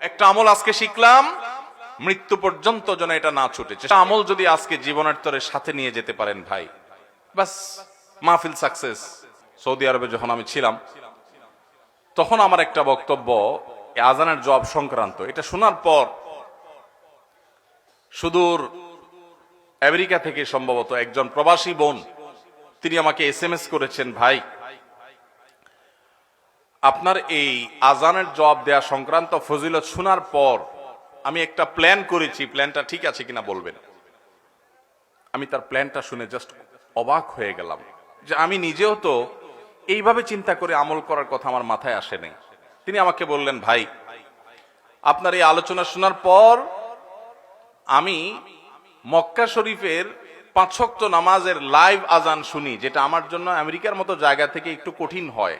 একটা আমল আজকে শিখলাম, মৃত্যু পর্যন্ত যেন এটা না ছুটে। আমল যদি আজকে জীবনের তরে সাথে নিয়ে যেতে পারেন ভাই, বাস মাহফিল সাকসেস। সৌদি আরবে যখন আমি ছিলাম তখন আমার একটা বক্তব্য আজানের জবাব সংক্রান্ত। এটা শোনার পর সুদূর আমেরিকা থেকে সম্ভবত একজন প্রবাসী বোন, তিনি আমাকে SMS করেছেন, ভাই আপনার এই আজানের জবাব দেয়া সংক্রান্ত ফজিলত শোনার পর আমি একটা প্ল্যান করেছি, প্ল্যানটা ঠিক আছে কিনা বলবেন। আমি তার প্ল্যানটা শুনে জাস্ট অবাক হয়ে গেলাম যে আমি নিজেও তো এইভাবে চিন্তা করে আমল করার কথা আমার মাথায় আসে নাই। তিনি আমাকে বললেন, ভাই আপনার এই আলোচনা শোনার পর আমি মক্কা শরীফের 5 ওয়াক্ত নামাজের লাইভ আজান শুনি, যেটা আমার জন্য আমেরিকার মতো জায়গা থেকে একটু কঠিন হয়।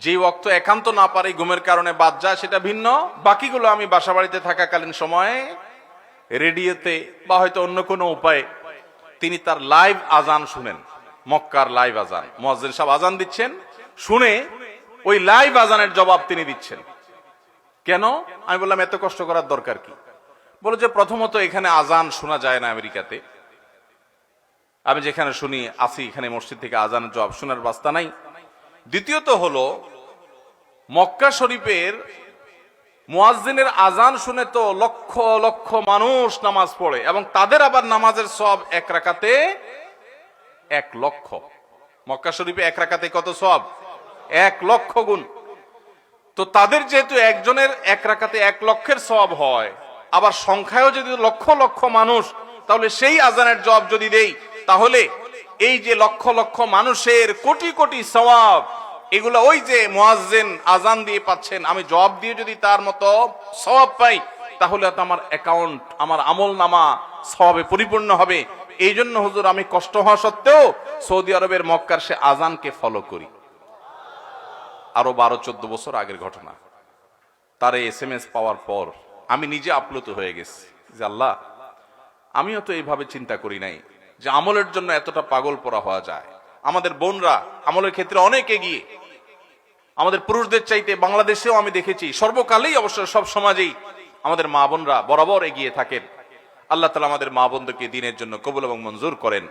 যে ওয়াক্ত একান্ত না পারে, ঘুমের কারণে বাদ যায়, সেটা ভিন্ন। বাকিগুলো আমি বাসা বাড়িতে থাকাকালীন সময়ে রেডিওতে বা হয়তো অন্য কোনো উপায়ে তিনি তার লাইভ আজান শুনেন। মক্কার লাইভ আজান, মুয়াজ্জিন সাহেব আজান দিচ্ছেন, শুনে ওই লাইভ আজানের জবাব তিনি দিচ্ছেন। কেন? আমি বললাম এত কষ্ট করার দরকার কি? বলে যে প্রথমত এখানে আজান শোনা যায় না আমেরিকাতে। আমি যেখানে শুনি আসি, এখানে মসজিদ থেকে আজানের জবাব শোনার রাস্তা নাই। দ্বিতীয়ত হলো মক্কা শরীফের মুয়াজ্জিনের আজান শুনে তো লক্ষ লক্ষ মানুষ নামাজ পড়ে, এবং তাদের আবার নামাজের সওয়াব এক রাকাতে 1 লক্ষ। মক্কা শরীফে 1 রাকাতে কত সওয়াব? 1 লক্ষ গুণ। তো তাদের যেহেতু একজনের 1 রাকাতে 1 লক্ষের সওয়াব হয়, আবার সংখ্যায়ও যদি লক্ষ লক্ষ মানুষ, তাহলে সেই আজানের জবাব যদি দেই, তাহলে এই যে লক্ষ লক্ষ মানুষের কোটি কোটি সওয়াব, এগুলো ওই যে মুয়াজ্জিন আজান দিয়ে পাচ্ছেন, আমি জবাব দিয়ে যদি তার মতো সওয়াব পাই, তাহলে তো আমার অ্যাকাউন্ট, আমার আমল নামা সওয়াবে পরিপূর্ণ হবে। এই জন্য হুজুর আমি কষ্ট হওয়া সত্ত্বেও সৌদি আরবের মক্কার সে আজানকে ফলো করি। আরো 12-14 বছর আগের ঘটনা। তার এই SMS পাওয়ার পর আমি নিজে আপ্লুত হয়ে গেছি যে আল্লাহ, আমিও তো এইভাবে চিন্তা করি নাই যে আমলের জন্য এতটা পাগল পড়া হওয়া যায়। আমাদের বোনরা আমলের ক্ষেত্রে অনেক এগিয়ে, আমাদের পুরুষদের চাইতে বাংলাদেশেও আমি দেখেছি, সর্বকালেই অবশ্য সব সমাজেই আমাদের মা বোনরা বরাবর এগিয়ে থাকেন। আল্লাহ তাআলা আমাদের মা বোনদেরকে দ্বীনের জন্য কবুল এবং মঞ্জুর করেন।